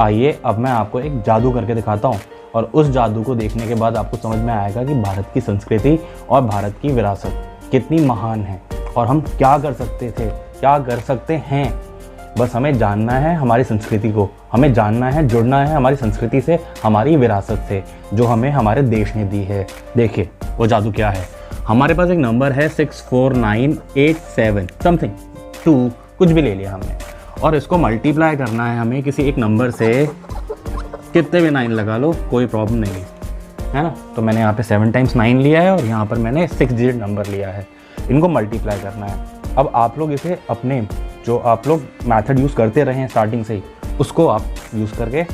आइए अब मैं आपको एक जादू करके दिखाता हूँ, और उस जादू को देखने के बाद आपको समझ में आएगा कि भारत की संस्कृति और भारत की विरासत कितनी महान है और हम क्या कर सकते थे, क्या कर सकते हैं। बस हमें जानना है हमारी संस्कृति को, हमें जानना है, जुड़ना है हमारी संस्कृति से, हमारी विरासत से जो हमें हमारे देश ने दी है। देखिए वो जादू क्या है। हमारे पास एक नंबर है 64987 समथिंग 2, कुछ भी ले लिया हमने, और इसको मल्टीप्लाई करना है हमें किसी एक नंबर से। कितने भी 9 लगा लो, कोई प्रॉब्लम नहीं है ना। तो मैंने यहाँ पे 7 टाइम्स 9 लिया है और यहाँ पर मैंने 6 डिजिट नंबर लिया है। इनको मल्टीप्लाई करना है। अब आप लोग इसे अपने जो आप लोग मेथड यूज़ करते रहे हैं स्टार्टिंग से ही, उसको आप यूज़ करके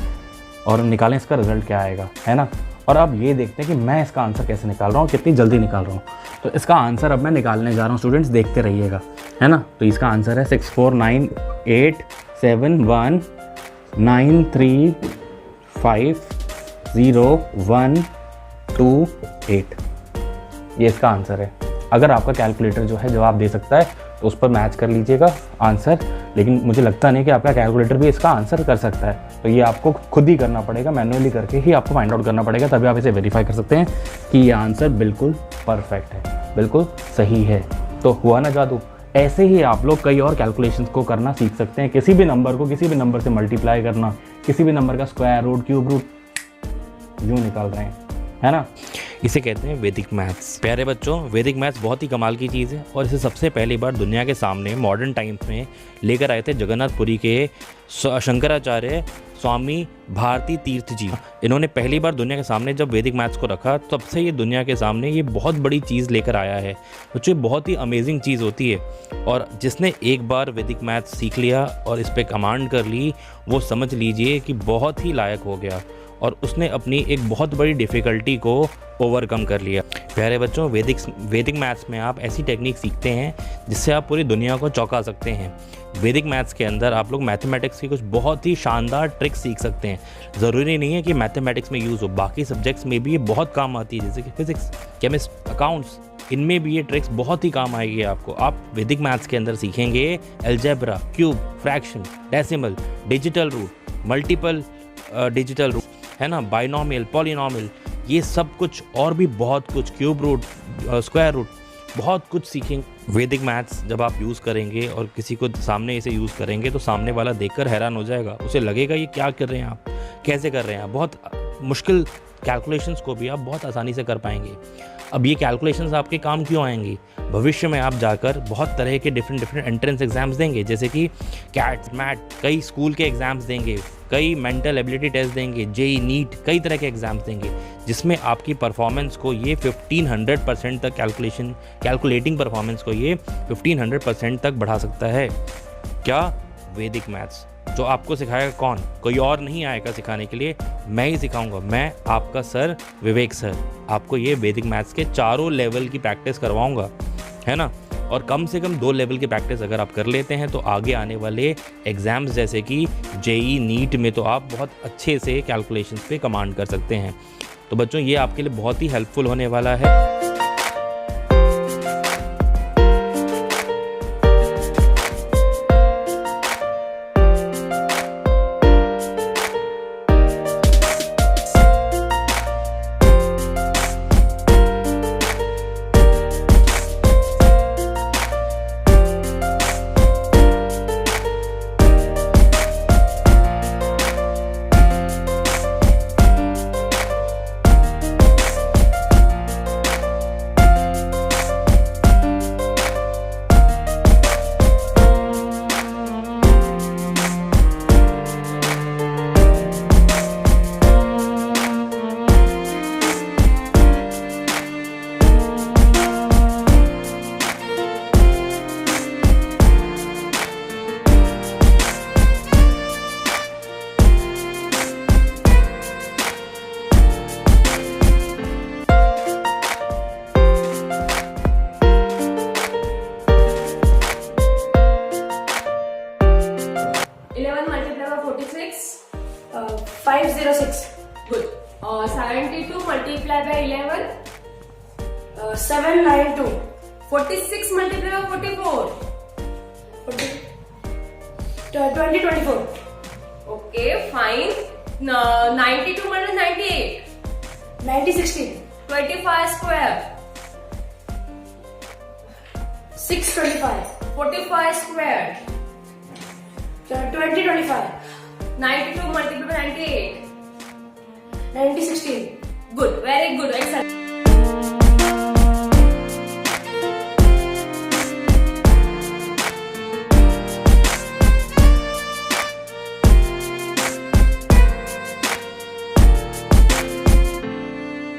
और निकालें इसका रिजल्ट क्या आएगा, है ना। और अब ये देखते हैं कि मैं इसका आंसर कैसे निकाल रहा हूँ, कितनी जल्दी निकाल रहा हूँ। तो इसका आंसर अब मैं निकालने जा रहा हूँ, स्टूडेंट्स देखते रहिएगा, है ना। तो इसका आंसर है 6498719350128। ये इसका आंसर है। अगर आपका कैलकुलेटर जो है जवाब दे सकता है तो उस पर मैच कर लीजिएगा आंसर, लेकिन मुझे लगता नहीं कि आपका कैलकुलेटर भी इसका आंसर कर सकता है। तो ये आपको खुद ही करना पड़ेगा, मैन्युअली करके ही आपको फाइंड आउट करना पड़ेगा, तभी आप इसे वेरीफाई कर सकते हैं कि ये आंसर बिल्कुल परफेक्ट है, बिल्कुल सही है। तो हुआ ना जादू। ऐसे ही आप लोग कई और कैलकुलेशंस को करना सीख सकते हैं। किसी भी नंबर को किसी भी नंबर से मल्टीप्लाई करना, किसी भी नंबर का स्क्वायर रूट, क्यूब रूट, यूँ निकाल रहे हैं, है ना। इसे कहते हैं वैदिक मैथ्स। प्यारे बच्चों, वैदिक मैथ्स बहुत ही कमाल की चीज़ है और इसे सबसे पहली बार दुनिया के सामने मॉडर्न टाइम्स में लेकर आए थे जगन्नाथपुरी के शंकराचार्य स्वामी भारती तीर्थ जी। इन्होंने पहली बार दुनिया के सामने जब वैदिक मैथ्स को रखा, तब से ये दुनिया के सामने ये बहुत बड़ी चीज़ लेकर आया है। बच्चों बहुत ही अमेजिंग चीज़ होती है, और जिसने एक बार वैदिक मैथ्स सीख लिया और इस पर कमांड कर ली, वो समझ लीजिए कि बहुत ही लायक हो गया और उसने अपनी एक बहुत बड़ी डिफ़िकल्टी को ओवरकम कर लिया। प्यारे बच्चों, वैदिक मैथ्स में आप ऐसी टेक्निक सीखते हैं जिससे आप पूरी दुनिया को चौंका सकते हैं। वैदिक मैथ्स के अंदर आप लोग मैथमेटिक्स की कुछ बहुत ही शानदार ट्रिक्स सीख सकते हैं। ज़रूरी नहीं है कि मैथमेटिक्स में यूज़ हो, बाकी सब्जेक्ट्स में भी ये बहुत काम आती है, जैसे कि फिजिक्स, केमिस्ट्री, अकाउंट्स, इनमें भी ये ट्रिक्स बहुत ही काम आएगी आपको। आप वैदिक मैथ्स के अंदर सीखेंगे algebra, cube, fraction, decimal, digital root, multiple digital root, है ना, बाइनोमियल, पॉलिनोमियल, ये सब कुछ और भी बहुत कुछ, क्यूब रूट, स्क्वायर रूट, बहुत कुछ सीखेंगे। वैदिक मैथ्स जब आप यूज़ करेंगे और किसी को सामने इसे यूज़ करेंगे तो सामने वाला देखकर हैरान हो जाएगा, उसे लगेगा ये क्या कर रहे हैं आप, कैसे कर रहे हैं आप। बहुत मुश्किल कैलकुलेशंस को भी आप बहुत आसानी से कर पाएंगे। अब ये कैलकुलेशंस आपके काम क्यों आएंगी? भविष्य में आप जाकर बहुत तरह के डिफरेंट एंट्रेंस एग्जाम्स देंगे, जैसे कि कैट, मैट, कई स्कूल के एग्ज़ाम्स देंगे, कई मेंटल एबिलिटी टेस्ट देंगे, जेई, नीट, कई तरह के एग्ज़ाम्स देंगे, जिसमें आपकी परफॉर्मेंस को ये 1500% तक कैलकुलेटिंग परफॉर्मेंस को ये 1500% तक बढ़ा सकता है। क्या? वैदिक मैथ्स। जो आपको सिखाएगा कौन? कोई और नहीं आएगा सिखाने के लिए, मैं ही सिखाऊंगा। मैं आपका सर विवेक सर आपको ये वैदिक मैथ्स के चारों लेवल की प्रैक्टिस करवाऊंगा, है ना। और कम से कम 2 लेवल की प्रैक्टिस अगर आप कर लेते हैं तो आगे आने वाले एग्ज़ाम्स जैसे कि जेई, नीट में तो आप बहुत अच्छे से कैलकुलेशंस पे कमांड कर सकते हैं। तो बच्चों ये आपके लिए बहुत ही हेल्पफुल होने वाला है। Good. 72 multiplied by 11. 792. 46 multiplied by 44. 20, 24. Okay, fine. 92 minus 98. 9016. 25 square. 625. 45 square. 2025. 92 multiplied by 98. 9016. Good, very good, excellent.